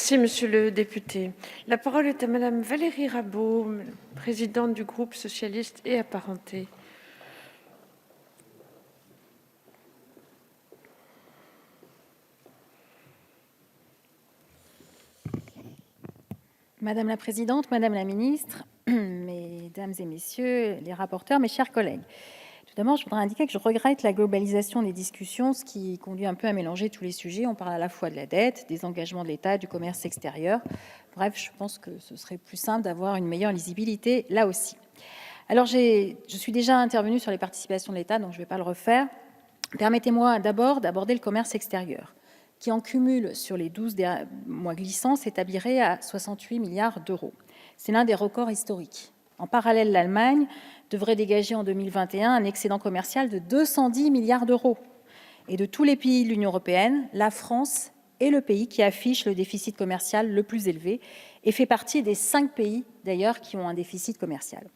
Merci, monsieur le député. La parole est à madame Valérie Rabault, présidente du groupe socialiste et apparenté. Madame la présidente, madame la ministre, mesdames et messieurs les rapporteurs, mes chers collègues. Tout d'abord, je voudrais indiquer que je regrette la globalisation des discussions, ce qui conduit un peu à mélanger tous les sujets. On parle à la fois de la dette, des engagements de l'État, du commerce extérieur. Bref, je pense que ce serait plus simple d'avoir une meilleure lisibilité là aussi. Alors, je suis déjà intervenue sur les participations de l'État, donc je ne vais pas le refaire. Permettez-moi d'abord d'aborder le commerce extérieur, qui en cumul sur les 12 mois glissants s'établirait à 68 milliards d'euros. C'est l'un des records historiques. En parallèle, l'Allemagne devrait dégager en 2021 un excédent commercial de 210 milliards d'euros. Et de tous les pays de l'Union européenne, la France est le pays qui affiche le déficit commercial le plus élevé et fait partie des 5 pays, d'ailleurs, qui ont un déficit commercial.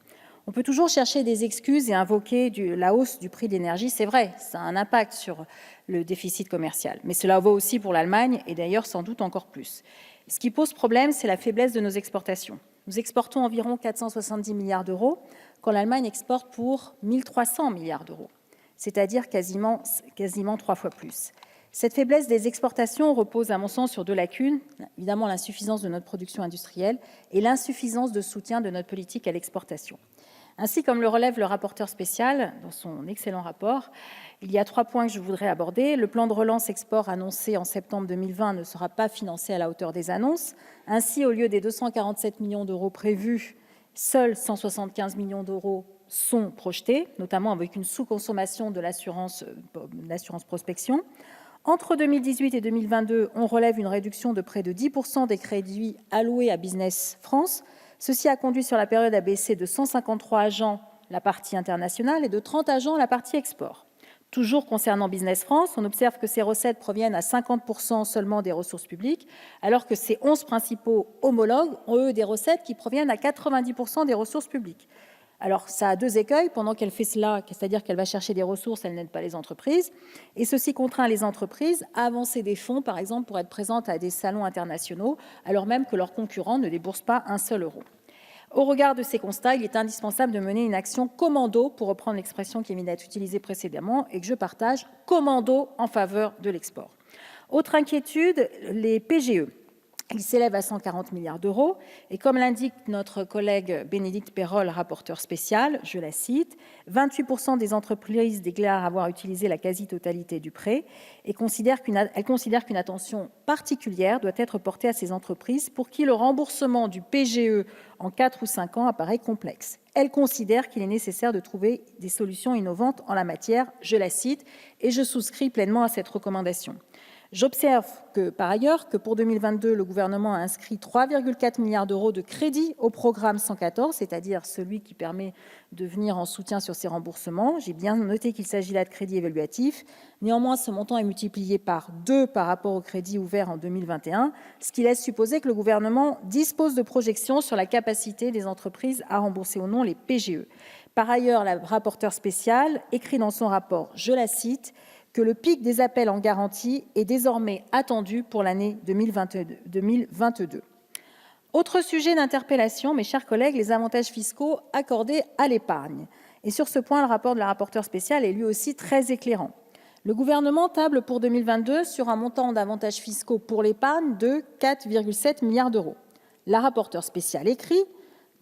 On peut toujours chercher des excuses et invoquer la hausse du prix de l'énergie. C'est vrai, ça a un impact sur le déficit commercial. Mais cela vaut aussi pour l'Allemagne et d'ailleurs sans doute encore plus. Ce qui pose problème, c'est la faiblesse de nos exportations. Nous exportons environ 470 milliards d'euros, quand l'Allemagne exporte pour 1 300 milliards d'euros, c'est-à-dire quasiment 3 fois plus. Cette faiblesse des exportations repose, à mon sens, sur 2 lacunes. Évidemment, l'insuffisance de notre production industrielle et l'insuffisance de soutien de notre politique à l'exportation. Ainsi, comme le relève le rapporteur spécial dans son excellent rapport, il y a 3 points que je voudrais aborder. Le plan de relance export annoncé en septembre 2020 ne sera pas financé à la hauteur des annonces. Ainsi, au lieu des 247 millions d'euros prévus, seuls 175 millions d'euros sont projetés, notamment avec une sous-consommation de l'assurance prospection. Entre 2018 et 2022, on relève une réduction de près de 10% des crédits alloués à Business France. Ceci a conduit sur la période à baisser de 153 agents la partie internationale et de 30 agents la partie export. Toujours concernant Business France, on observe que ces recettes proviennent à 50% seulement des ressources publiques, alors que ces 11 principaux homologues ont, eux, des recettes qui proviennent à 90% des ressources publiques. Alors, ça a 2 écueils. Pendant qu'elle fait cela, c'est-à-dire qu'elle va chercher des ressources, elle n'aide pas les entreprises. Et ceci contraint les entreprises à avancer des fonds, par exemple, pour être présentes à des salons internationaux, alors même que leurs concurrents ne déboursent pas un seul euro. Au regard de ces constats, il est indispensable de mener une action commando, pour reprendre l'expression qui vient d'être utilisée précédemment et que je partage, commando en faveur de l'export. Autre inquiétude, les PGE. Il s'élève à 140 milliards d'euros et comme l'indique notre collègue Bénédicte Peyrol, rapporteur spécial, je la cite, 28% des entreprises déclarent avoir utilisé la quasi-totalité du prêt et elle considère qu'une attention particulière doit être portée à ces entreprises pour qui le remboursement du PGE en 4 ou 5 ans apparaît complexe. Elle considère qu'il est nécessaire de trouver des solutions innovantes en la matière, je la cite, et je souscris pleinement à cette recommandation. J'observe par ailleurs que pour 2022, le gouvernement a inscrit 3,4 milliards d'euros de crédits au programme 114, c'est-à-dire celui qui permet de venir en soutien sur ces remboursements. J'ai bien noté qu'il s'agit là de crédits évaluatifs. Néanmoins, ce montant est multiplié par 2 par rapport aux crédits ouverts en 2021, ce qui laisse supposer que le gouvernement dispose de projections sur la capacité des entreprises à rembourser ou non les PGE. Par ailleurs, la rapporteure spéciale écrit dans son rapport, je la cite, que le pic des appels en garantie est désormais attendu pour l'année 2022. Autre sujet d'interpellation, mes chers collègues, les avantages fiscaux accordés à l'épargne. Et sur ce point, le rapport de la rapporteure spéciale est lui aussi très éclairant. Le gouvernement table pour 2022 sur un montant d'avantages fiscaux pour l'épargne de 4,7 milliards d'euros. La rapporteure spéciale écrit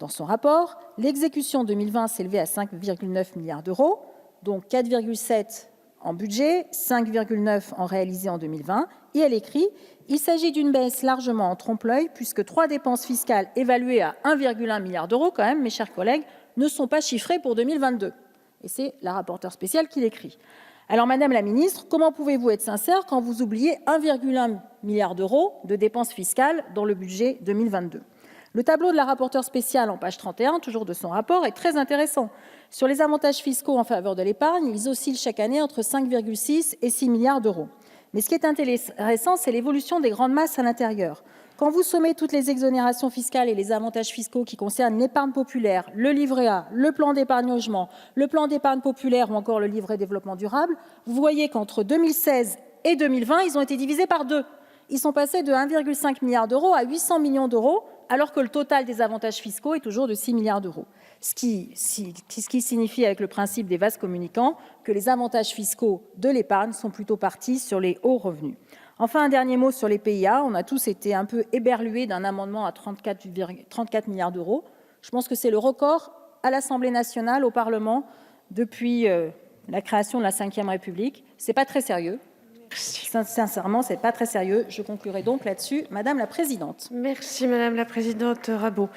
dans son rapport, l'exécution 2020 s'élevait à 5,9 milliards d'euros, donc 4,7 en budget, 5,9 en réalisé en 2020, et elle écrit « Il s'agit d'une baisse largement en trompe-l'œil puisque 3 dépenses fiscales évaluées à 1,1 milliard d'euros, quand même, mes chers collègues, ne sont pas chiffrées pour 2022. » Et c'est la rapporteure spéciale qui l'écrit. Alors, Madame la Ministre, comment pouvez-vous être sincère quand vous oubliez 1,1 milliard d'euros de dépenses fiscales dans le budget 2022 ? Le tableau de la rapporteure spéciale en page 31, toujours de son rapport, est très intéressant. Sur les avantages fiscaux en faveur de l'épargne, ils oscillent chaque année entre 5,6 et 6 milliards d'euros. Mais ce qui est intéressant, c'est l'évolution des grandes masses à l'intérieur. Quand vous sommez toutes les exonérations fiscales et les avantages fiscaux qui concernent l'épargne populaire, le livret A, le plan d'épargne logement, le plan d'épargne populaire ou encore le livret développement durable, vous voyez qu'entre 2016 et 2020, ils ont été divisés par 2. ils sont passés de 1,5 milliard d'euros à 800 millions d'euros, alors que le total des avantages fiscaux est toujours de 6 milliards d'euros. Ce qui signifie, avec le principe des vases communicants, que les avantages fiscaux de l'épargne sont plutôt partis sur les hauts revenus. Enfin, un dernier mot sur les PIA. On a tous été un peu éberlués d'un amendement à 34 milliards d'euros. Je pense que c'est le record à l'Assemblée nationale, au Parlement, depuis la création de la Ve République. Ce n'est pas très sérieux. Sincèrement, ce n'est pas très sérieux. Je conclurai donc là-dessus, Madame la Présidente. Merci, Madame la Présidente Rabault.